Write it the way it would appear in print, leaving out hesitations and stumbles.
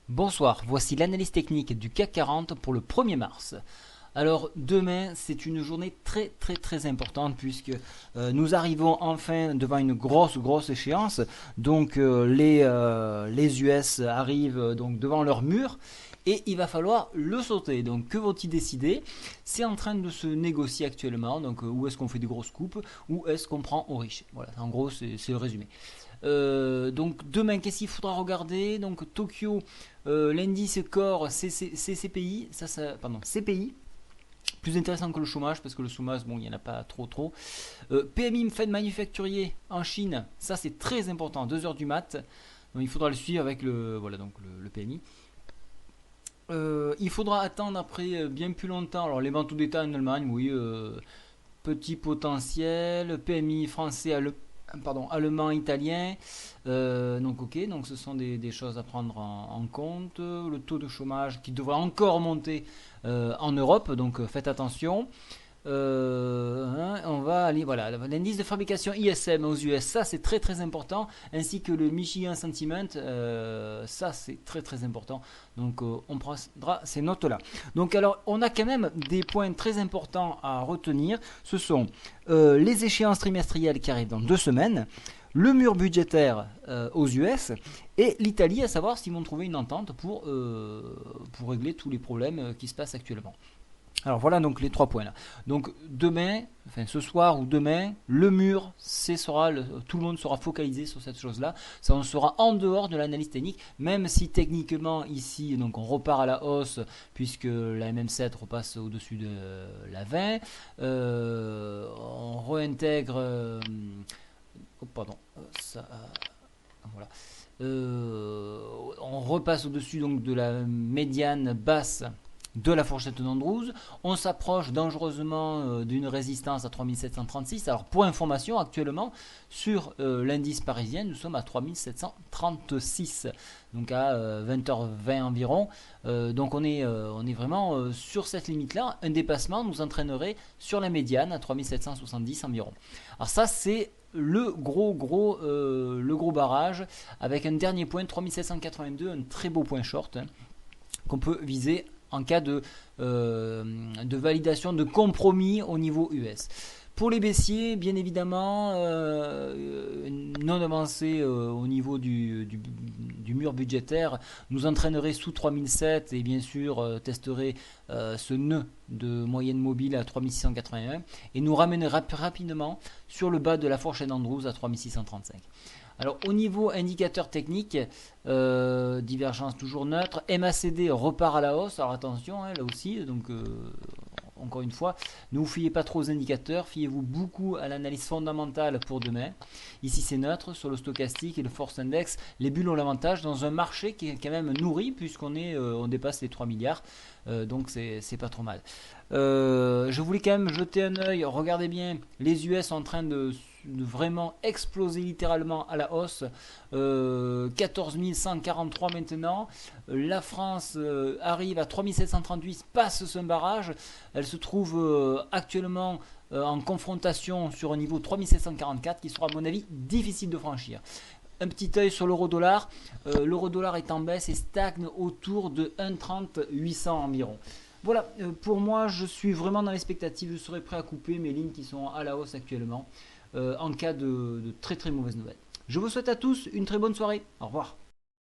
Bonsoir, voici l'analyse technique du CAC 40 pour le 1er mars. Alors demain c'est une journée très importante puisque nous arrivons enfin devant une grosse échéance. Donc les US arrivent donc devant leur mur et il va falloir le sauter. Donc que vont-ils décider? C'est en train de se négocier actuellement. Donc où est-ce qu'on fait des grosses coupes, ou est-ce qu'on prend au riche? Voilà, en gros c'est le résumé. Donc demain, qu'est-ce qu'il faudra regarder? Donc Tokyo, l'indice core CCPI, pardon, CPI, plus intéressant que le chômage parce que le chômage, bon, il n'y en a pas trop. PMI fait manufacturier en Chine, ça c'est très important, 2 heures du mat. Donc il faudra le suivre avec le PMI. Il faudra attendre après bien plus longtemps. Alors les ventes au détail en Allemagne, oui, petit potentiel. PMI français, allemand, italien. Donc ok, donc ce sont des choses à prendre en compte. Le taux de chômage qui devrait encore monter en Europe, donc faites attention. On va aller, voilà, l'indice de fabrication ISM aux US, ça c'est très important, ainsi que le Michigan Sentiment, ça c'est très important. Donc on prendra ces notes là. Donc alors on a quand même des points très importants à retenir. Ce sont les échéances trimestrielles qui arrivent dans 2 semaines, le mur budgétaire aux US et l'Italie, à savoir s'ils vont trouver une entente pour régler tous les problèmes qui se passent actuellement. Alors voilà donc les 3 points là. Donc demain, enfin ce soir ou demain, le mur, tout le monde sera focalisé sur cette chose-là. Ça on sera en dehors de l'analyse technique, même si techniquement ici, donc on repart à la hausse puisque la MM7 repasse au-dessus de la 20. On réintègre, pardon, voilà. On repasse au-dessus donc de la médiane basse de la fourchette d'Andrews. On s'approche dangereusement d'une résistance à 3736. Alors pour information, actuellement sur l'indice parisien, nous sommes à 3736, donc à 20h20 environ. Donc on est vraiment sur cette limite-là. Un dépassement nous entraînerait sur la médiane à 3770 environ. Alors ça c'est le gros barrage, avec un dernier point 3782, un très beau point short qu'on peut viser en cas de validation de compromis au niveau US. Pour les baissiers, bien évidemment, non avancée au niveau du mur budgétaire nous entraînerait sous 3007 et bien sûr testerait ce nœud de moyenne mobile à 3681 et nous ramènerait rapidement sur le bas de la fourchette d'Andrews à 3635. Alors au niveau indicateur technique, divergence toujours neutre, MACD repart à la hausse, alors attention là aussi, donc encore une fois, ne vous fiez pas trop aux indicateurs, fiez-vous beaucoup à l'analyse fondamentale pour demain. Ici c'est neutre, sur le stochastique et le force index, les bulles ont l'avantage dans un marché qui est quand même nourri puisqu'on on dépasse les 3 milliards, donc c'est pas trop mal. Je voulais quand même jeter un œil, regardez bien, les US sont en train de vraiment exploser littéralement à la hausse, 14 143 maintenant. La France arrive à 3738, passe ce barrage, elle se trouve actuellement en confrontation sur un niveau 3744 qui sera à mon avis difficile de franchir. Un petit œil sur l'euro-dollar, l'euro-dollar est en baisse et stagne autour de 1,30 800 environ. Voilà, pour moi je suis vraiment dans l'expectative, je serai prêt à couper mes lignes qui sont à la hausse actuellement en cas de très mauvaises nouvelles. Je vous souhaite à tous une très bonne soirée, au revoir.